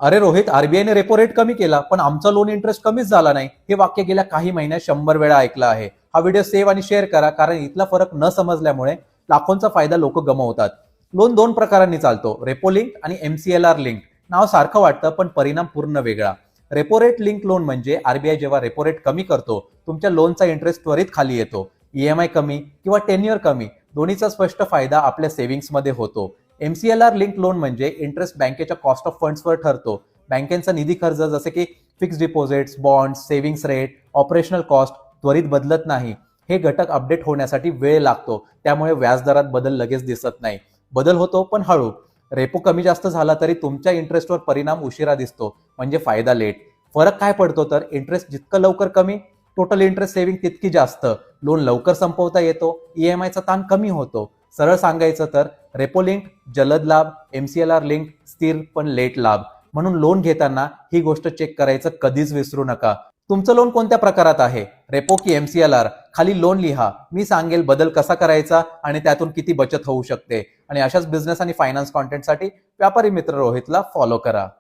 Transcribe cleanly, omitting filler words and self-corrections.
अरे Rohit, आरबीआयने repo rate कमी केला पण आमचा लोन इंटरेस्ट कमीच झाला नाही, हे वाक्य गेल्या काही महिन्यात 100 वेळा ऐकलं आहे. हा व्हिडिओ सेव्ह आणि शेअर करा, कारण इथला फरक न समजल्यामुळे लाखोंचा फायदा लोक गमावतात. लोन दोन प्रकारांनी चालतो, रेपो लिंक आणि एमसीएलआर लिंक. नाव सारखं वाटतं पण परिणाम पूर्ण वेगळा. रेपो रेट लिंक लोन म्हणजे आरबीआय जेव्हा रेपो रेट कमी करतो, तुमच्या लोनचा इंटरेस्ट त्वरित खाली येतो. ईएमआय कमी किंवा टेन्युअर कमी, दोन्हीचा स्पष्ट फायदा आपल्या सेव्हिंग्समध्ये होतो. एमसीएलआर लिंक लोन म्हणजे इंटरेस्ट बँकेच्या कॉस्ट ऑफ फंड्सवर ठरतो. बँकेचा निधी खर्च जसे की fix deposits, bonds, savings rate, operational cost त्वरित बदलत नाही. हे घटक अपडेट होण्यासाठी वेळ लागतो, त्यामुळे व्याजदरात बदल लगेच दिसत नाही. बदल होतो पण हळू. रेपो कमी जास्त झाला तरी तुमच्या इंटरेस्टवर परिणाम उशिरा दिसतो, म्हणजे फायदा लेट. फरक काय पडतो तर इंटरेस्ट जितकं लवकर कमी, टोटल इंटरेस्ट सेव्हिंग तितकी जास्त. लोन लवकर संपवता येतो, ईएमआयचा ताण कमी होतो. सरळ सांगायचं तर रेपो लिंक जलद लाभ, एमसीएलआर लिंक स्थिर पण लेट लाभ. म्हणून लोन घेताना ही गोष्ट चेक करायचं कधीच विसरू नका. तुमचं लोन कोणत्या प्रकारात आहे, रेपो की एमसीएलआर? खाली लोन लिहा, मी सांगेल बदल कसा करायचा आणि त्यातून किती बचत होऊ शकते. आणि अशाच बिझनेस आणि फायनान्स कॉन्टेंटसाठी व्यापारी मित्र रोहितला फॉलो करा.